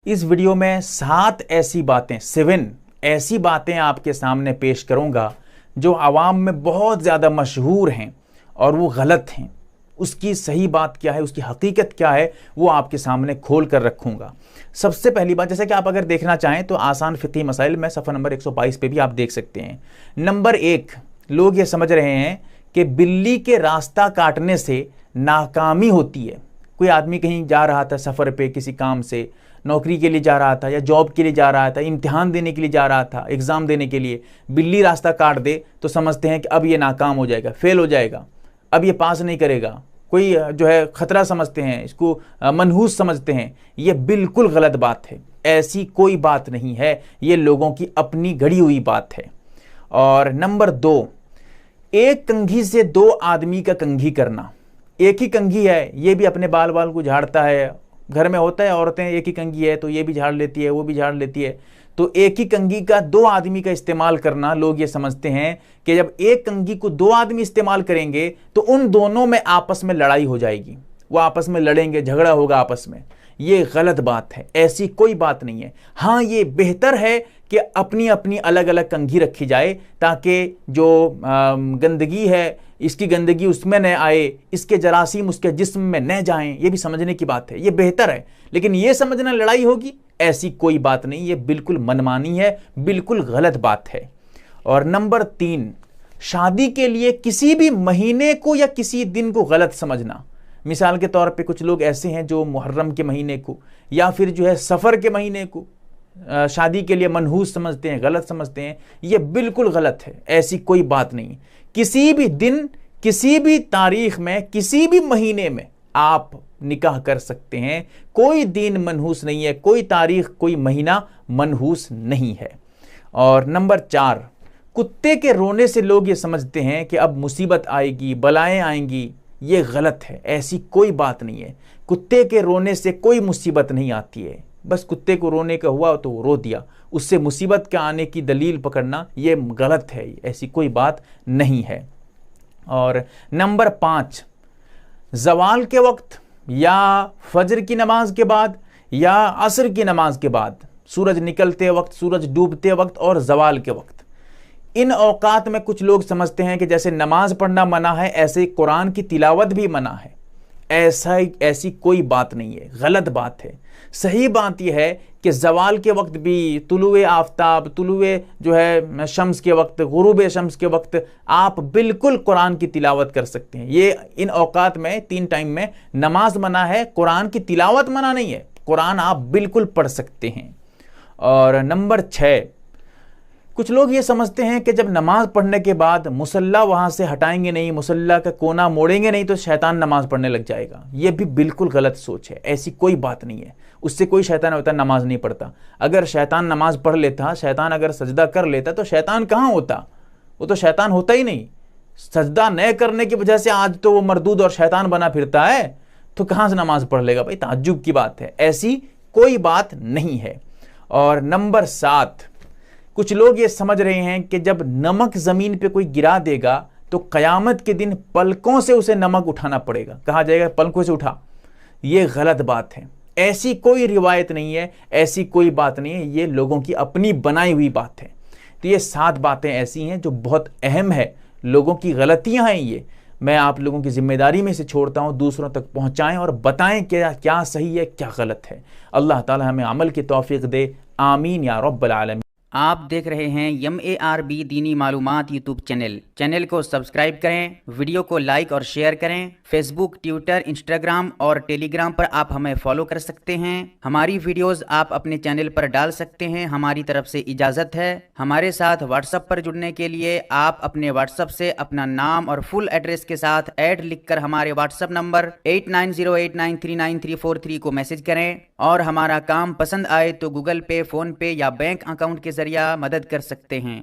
اس video میں 7 ایسی باتیں آپ کے سامنے پیش کروں گا جو عوام میں بہت زیادہ مشہور ہیں اور وہ غلط ہیں۔ اس کی صحیح بات کیا ہے، اس کی حقیقت کیا ہے، وہ آپ کے سامنے کھول کر رکھوں گا۔ سب سے پہلی بات، جیسے کہ آپ اگر دیکھنا چاہیں تو آسان فقہی مسائل میں صفحہ نمبر 122 پہ بھی آپ دیکھ سکتے ہیں۔ نمبر 1، لوگ یہ سمجھ رہے ہیں کہ بلی کے راستہ کاٹنے سے ناکامی ہوتی ہے۔ کوئی آدمی کہیں جا رہا تھا سفر پہ، کسی کام سے، نوکری کے لیے جا رہا تھا یا جاب کے لیے جا رہا تھا، امتحان دینے کے لیے جا رہا تھا، ایگزام دینے کے لیے، بلی راستہ کاٹ دے تو سمجھتے ہیں کہ اب یہ ناکام ہو جائے گا، فیل ہو جائے گا، اب یہ پاس نہیں کرے گا، کوئی خطرہ سمجھتے ہیں، اس کو منحوس سمجھتے ہیں۔ یہ بالکل غلط بات ہے، ایسی کوئی بات نہیں ہے، یہ لوگوں کی اپنی گھڑی ہوئی بات ہے۔ اور نمبر 2، ایک کنگھی سے 2 آدمی کا کنگھی کرنا۔ ایک ہی کنگھی ہے، یہ بھی اپنے بال کو جھاڑتا ہے، گھر میں ہوتا ہے، عورتیں ایک ہی کنگھی ہے تو یہ بھی جھاڑ لیتی ہے، وہ بھی جھاڑ لیتی ہے، تو ایک ہی کنگھی کا 2 آدمی کا استعمال کرنا، لوگ یہ سمجھتے ہیں کہ جب ایک کنگھی کو 2 آدمی استعمال کریں گے تو ان دونوں میں آپس میں لڑائی ہو جائے گی، وہ آپس میں لڑیں گے، جھگڑا ہوگا آپس میں۔ یہ غلط بات ہے، ایسی کوئی بات نہیں ہے۔ ہاں، یہ بہتر ہے کہ اپنی اپنی الگ الگ کنگھی رکھی جائے تاکہ جو گندگی ہے، اس کی گندگی اس میں نہ آئے، اس کے جراثیم اس کے جسم میں نہ جائیں، یہ بھی سمجھنے کی بات ہے، یہ بہتر ہے۔ لیکن یہ سمجھنا لڑائی ہوگی، ایسی کوئی بات نہیں، یہ بالکل منمانی ہے، بالکل غلط بات ہے۔ اور نمبر 3، شادی کے لیے کسی بھی مہینے کو یا کسی دن کو غلط سمجھنا۔ مثال کے طور پہ کچھ لوگ ایسے ہیں جو محرم کے مہینے کو یا پھر سفر کے مہینے کو شادی کے لیے منحوس سمجھتے ہیں، غلط سمجھتے ہیں۔ یہ بالکل غلط ہے، ایسی کوئی بات نہیں۔ کسی بھی دن، کسی بھی تاریخ میں، کسی بھی مہینے میں آپ نکاح کر سکتے ہیں، کوئی دن منحوس نہیں ہے، کوئی تاریخ، کوئی مہینہ منحوس نہیں ہے۔ اور نمبر 4، کتے کے رونے سے لوگ یہ سمجھتے ہیں کہ اب مصیبت آئے گی، بلائیں آئیں گی۔ یہ غلط ہے، ایسی کوئی بات نہیں ہے۔ کتے کے رونے سے کوئی مصیبت نہیں آتی ہے، بس کتے کو رونے کا ہوا تو وہ رو دیا، اس سے مصیبت کے آنے کی دلیل پکڑنا یہ غلط ہے، ایسی کوئی بات نہیں ہے۔ اور نمبر 5، زوال کے وقت یا فجر کی نماز کے بعد یا عصر کی نماز کے بعد، سورج نکلتے وقت، سورج ڈوبتے وقت اور زوال کے وقت، ان اوقات میں کچھ لوگ سمجھتے ہیں کہ جیسے نماز پڑھنا منع ہے ایسے قرآن کی تلاوت بھی منع ہے۔ ایسی کوئی بات نہیں ہے، غلط بات ہے۔ صحیح بات یہ ہے کہ زوال کے وقت بھی، طلوع آفتاب، طلوع شمس کے وقت، غروب شمس کے وقت آپ بالکل قرآن کی تلاوت کر سکتے ہیں۔ یہ ان اوقات میں، 3 ٹائم میں نماز منع ہے، قرآن کی تلاوت منع نہیں ہے، قرآن آپ بالکل پڑھ سکتے ہیں۔ اور نمبر 6، کچھ لوگ یہ سمجھتے ہیں کہ جب نماز پڑھنے کے بعد مصلی وہاں سے ہٹائیں گے نہیں، مصلی کا کونا موڑیں گے نہیں تو شیطان نماز پڑھنے لگ جائے گا۔ یہ بھی بالکل غلط سوچ ہے، ایسی کوئی بات نہیں ہے۔ اس سے کوئی شیطان ہوتا نماز نہیں پڑھتا۔ اگر شیطان نماز پڑھ لیتا، شیطان اگر سجدہ کر لیتا تو شیطان کہاں ہوتا؟ وہ تو شیطان ہوتا ہی نہیں۔ سجدہ نہ کرنے کی وجہ سے آج تو وہ مردود اور شیطان بنا پھرتا ہے، تو کہاں سے نماز پڑھ لے گا؟ بھائی تعجب کی بات ہے، ایسی کوئی بات نہیں ہے۔ اور نمبر 7، کچھ لوگ یہ سمجھ رہے ہیں کہ جب نمک زمین پہ کوئی گرا دے گا تو قیامت کے دن پلکوں سے اسے نمک اٹھانا پڑے گا، کہا جائے گا پلکوں سے اٹھا۔ یہ غلط بات ہے، ایسی کوئی روایت نہیں ہے، ایسی کوئی بات نہیں ہے، یہ لوگوں کی اپنی بنائی ہوئی بات ہے۔ تو یہ 7 باتیں ایسی ہیں جو بہت اہم ہے، لوگوں کی غلطیاں ہیں، یہ میں آپ لوگوں کی ذمہ داری میں سے چھوڑتا ہوں، دوسروں تک پہنچائیں اور بتائیں کہ کیا صحیح ہے، کیا غلط ہے۔ اللہ تعالی ہمیں عمل کی توفیق دے، آمین یا رب العالمین۔ آپ دیکھ رہے ہیں MARB دینی معلومات یوٹیوب چینل کو سبسکرائب کریں، ویڈیو کو لائک اور شیئر کریں۔ فیس بک، ٹویٹر، انسٹاگرام اور ٹیلی گرام پر آپ ہمیں فالو کر سکتے ہیں۔ ہماری ویڈیوز آپ اپنے چینل پر ڈال سکتے ہیں، ہماری طرف سے اجازت ہے۔ ہمارے ساتھ واٹس ایپ پر جڑنے کے لیے آپ اپنے واٹس ایپ سے اپنا نام اور فل ایڈریس کے ساتھ ایڈ لکھ کر ہمارے واٹس ایپ نمبر 8908939343 کو میسج کریں، اور ہمارا کام پسند آئے تو گوگل پے، فون پے یا بینک اکاؤنٹ کے ذریعہ مدد کر سکتے ہیں۔